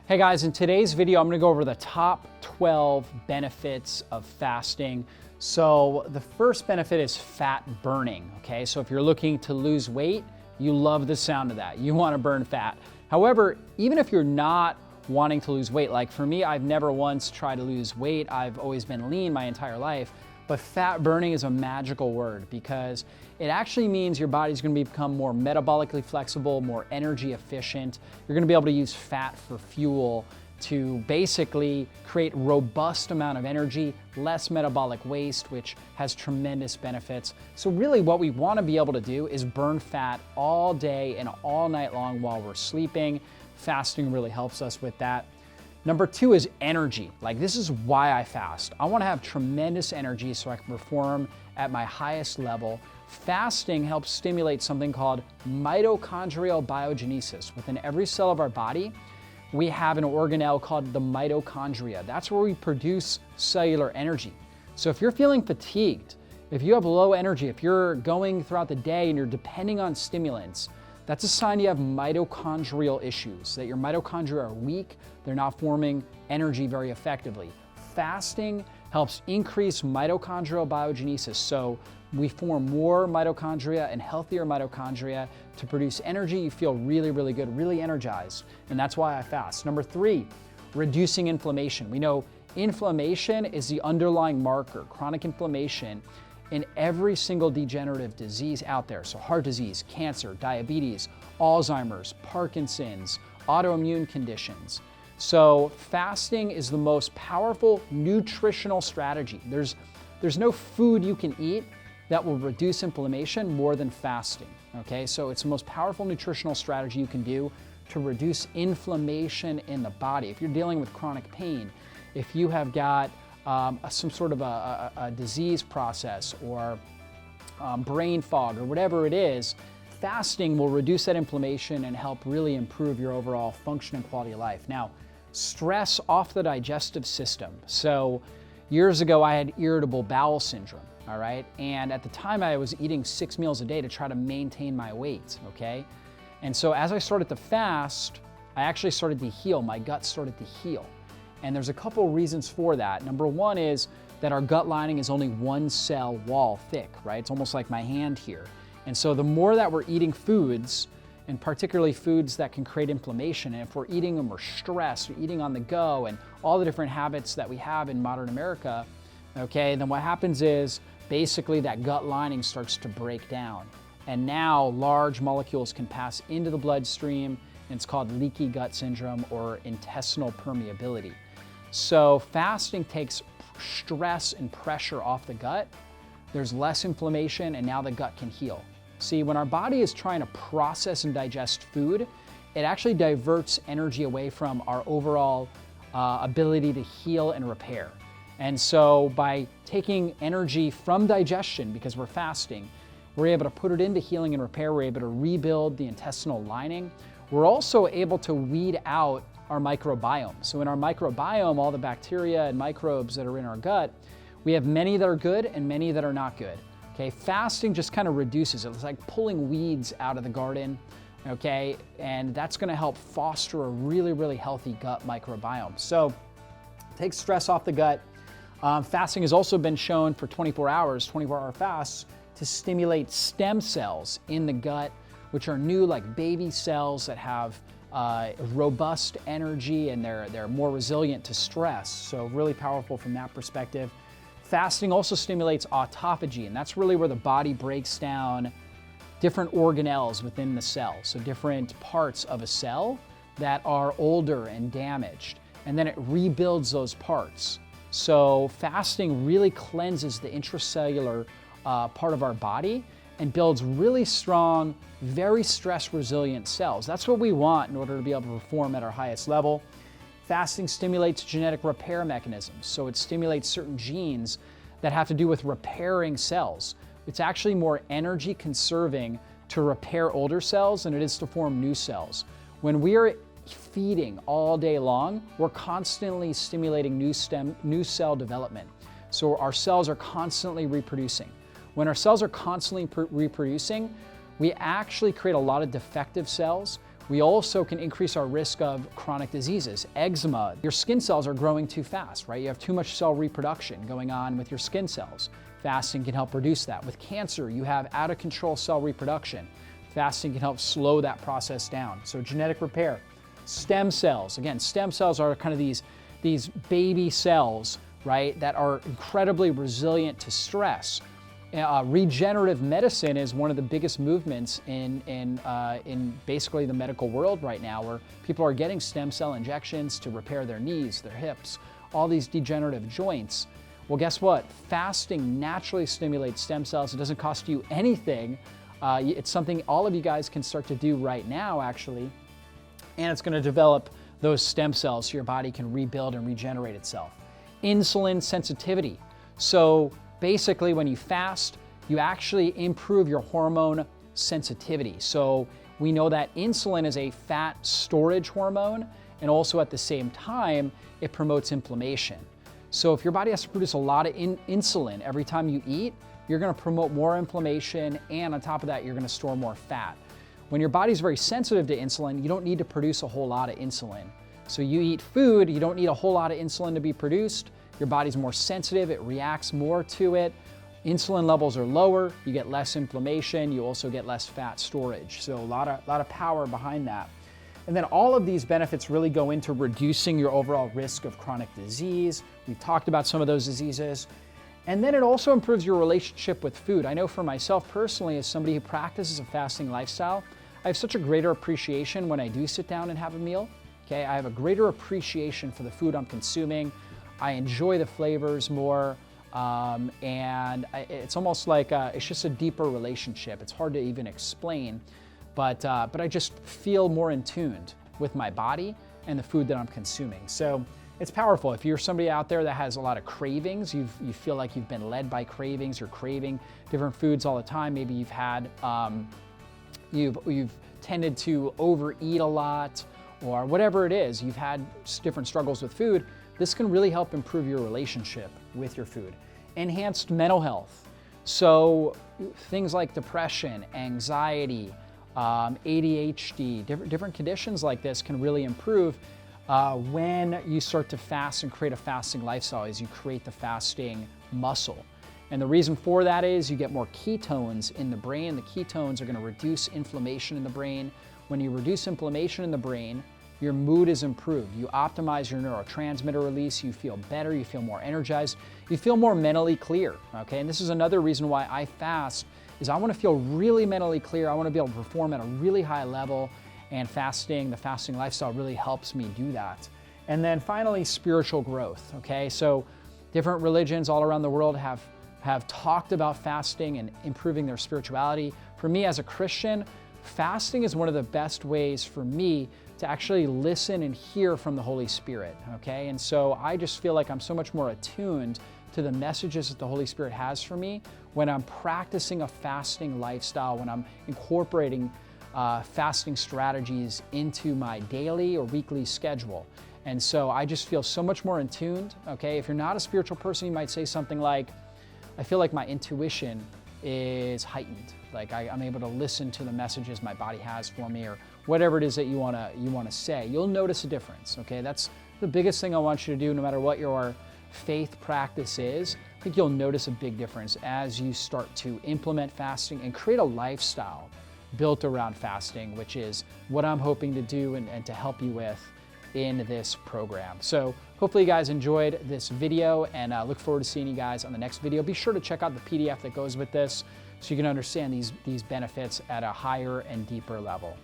Hey guys, in today's video, I'm gonna go over the top 12 benefits of fasting. So the first benefit is fat burning, okay? So if you're looking to lose weight, you love the sound of that. You wanna burn fat. However, even if you're not wanting to lose weight, like for me, I've never once tried to lose weight. I've always been lean my entire life. But fat burning is a magical word because it actually means your body's gonna become more metabolically flexible, more energy efficient. You're gonna be able to use fat for fuel to basically create robust amount of energy, less metabolic waste, which has tremendous benefits. So really what we wanna be able to do is burn fat all day and all night long while we're sleeping. Fasting really helps us with that. Number two is energy. Like, this is why I fast. I wanna have tremendous energy so I can perform at my highest level. Fasting helps stimulate something called mitochondrial biogenesis. Within every cell of our body, we have an organelle called the mitochondria. That's where we produce cellular energy. So if you're feeling fatigued, if you have low energy, if you're going throughout the day and you're depending on stimulants, that's a sign you have mitochondrial issues, that your mitochondria are weak, they're not forming energy very effectively. Fasting helps increase mitochondrial biogenesis, so we form more mitochondria and healthier mitochondria to produce energy. You feel really, really good, really energized, and that's why I fast. Number three, reducing inflammation. We know inflammation is the underlying marker, chronic inflammation, in every single degenerative disease out there. So heart disease, cancer, diabetes, Alzheimer's, Parkinson's, autoimmune conditions. So fasting is the most powerful nutritional strategy. There's no food you can eat that will reduce inflammation more than fasting, okay? So it's the most powerful nutritional strategy you can do to reduce inflammation in the body. If you're dealing with chronic pain, if you have got some sort of a disease process or brain fog or whatever it is, fasting will reduce that inflammation and help really improve your overall function and quality of life. Now, stress off the digestive system. So years ago, I had irritable bowel syndrome, all right? And at the time, I was eating 6 meals a day to try to maintain my weight, okay? And so as I started to fast, I actually started to heal. My gut started to heal. And there's a couple reasons for that. Number one is that our gut lining is only one cell wall thick, right? It's almost like my hand here. And so the more that we're eating foods, and particularly foods that can create inflammation, and if we're eating them, we're stressed, we're eating on the go, and all the different habits that we have in modern America, okay, then what happens is basically that gut lining starts to break down. And now large molecules can pass into the bloodstream, and it's called leaky gut syndrome or intestinal permeability. So fasting takes stress and pressure off the gut. There's less inflammation, and now the gut can heal. See, when our body is trying to process and digest food, it actually diverts energy away from our overall ability to heal and repair. And so by taking energy from digestion, because we're fasting, we're able to put it into healing and repair. We're able to rebuild the intestinal lining. We're also able to weed out our microbiome. So in our microbiome, all the bacteria and microbes that are in our gut, we have many that are good and many that are not good. Okay, fasting just kind of reduces it. It's like pulling weeds out of the garden, okay? And that's gonna help foster a really, really healthy gut microbiome. So take stress off the gut. Fasting has also been shown for 24 hours, 24-hour fasts, to stimulate stem cells in the gut, which are new like baby cells that have robust energy, and they're more resilient to stress. So really powerful from that perspective. Fasting also stimulates autophagy, and that's really where the body breaks down different organelles within the cell. So different parts of a cell that are older and damaged, and then it rebuilds those parts. So fasting really cleanses the intracellular part of our body and builds really strong, very stress resilient cells. That's what we want in order to be able to perform at our highest level. Fasting stimulates genetic repair mechanisms. So it stimulates certain genes that have to do with repairing cells. It's actually more energy conserving to repair older cells than it is to form new cells. When we're feeding all day long, we're constantly stimulating new cell development. So our cells are constantly reproducing. When our cells are constantly reproducing, we actually create a lot of defective cells, we also can increase our risk of chronic diseases. Eczema, your skin cells are growing too fast, right? You have too much cell reproduction going on with your skin cells. Fasting can help reduce that. With cancer, you have out of control cell reproduction. Fasting can help slow that process down. So genetic repair. Stem cells, again, stem cells are kind of these baby cells, right, that are incredibly resilient to stress. Regenerative medicine is one of the biggest movements in basically the medical world right now, where people are getting stem cell injections to repair their knees, their hips, all these degenerative joints. Well, guess what? Fasting naturally stimulates stem cells. It doesn't cost you anything. It's something all of you guys can start to do right now, actually, and it's going to develop those stem cells so your body can rebuild and regenerate itself. Insulin sensitivity. So basically, when you fast, you actually improve your hormone sensitivity. So we know that insulin is a fat storage hormone, and also at the same time, it promotes inflammation. So if your body has to produce a lot of insulin every time you eat, you're gonna promote more inflammation, and on top of that, you're gonna store more fat. When your body's very sensitive to insulin, you don't need to produce a whole lot of insulin. So you eat food, you don't need a whole lot of insulin to be produced. Your body's more sensitive, it reacts more to it. Insulin levels are lower, you get less inflammation, you also get less fat storage. So a lot of power behind that. And then all of these benefits really go into reducing your overall risk of chronic disease. We've talked about some of those diseases. And then it also improves your relationship with food. I know for myself personally, as somebody who practices a fasting lifestyle, I have such a greater appreciation when I do sit down and have a meal. Okay, I have a greater appreciation for the food I'm consuming. I enjoy the flavors more, and it's almost like it's just a deeper relationship. It's hard to even explain, but I just feel more in tune with my body and the food that I'm consuming. So it's powerful. If you're somebody out there that has a lot of cravings, you feel like you've been led by cravings, you're craving different foods all the time. Maybe you've had, you've tended to overeat a lot, or whatever it is, you've had different struggles with food. This can really help improve your relationship with your food. Enhanced mental health. So things like depression, anxiety, ADHD, different conditions like this can really improve when you start to fast and create a fasting lifestyle, as you create the fasting muscle. And the reason for that is you get more ketones in the brain. The ketones are going to reduce inflammation in the brain. When you reduce inflammation in the brain, your mood is improved. You optimize your neurotransmitter release, you feel better, you feel more energized, you feel more mentally clear, okay? And this is another reason why I fast, is I wanna feel really mentally clear. I wanna be able to perform at a really high level, and the fasting lifestyle really helps me do that. And then finally, spiritual growth, okay? So different religions all around the world have talked about fasting and improving their spirituality. For me as a Christian, fasting is one of the best ways for me to actually listen and hear from the Holy Spirit, okay? And so I just feel like I'm so much more attuned to the messages that the Holy Spirit has for me when I'm practicing a fasting lifestyle, when I'm incorporating fasting strategies into my daily or weekly schedule. And so I just feel so much more in tuned, okay? If you're not a spiritual person, you might say something like, I feel like my intuition is heightened. Like I'm able to listen to the messages my body has for me, or whatever it is that you wanna say. You'll notice a difference, okay? That's the biggest thing I want you to do, no matter what your faith practice is. I think you'll notice a big difference as you start to implement fasting and create a lifestyle built around fasting, which is what I'm hoping to do and to help you with in this program. So hopefully you guys enjoyed this video, and look forward to seeing you guys on the next video. Be sure to check out the PDF that goes with this so you can understand these benefits at a higher and deeper level.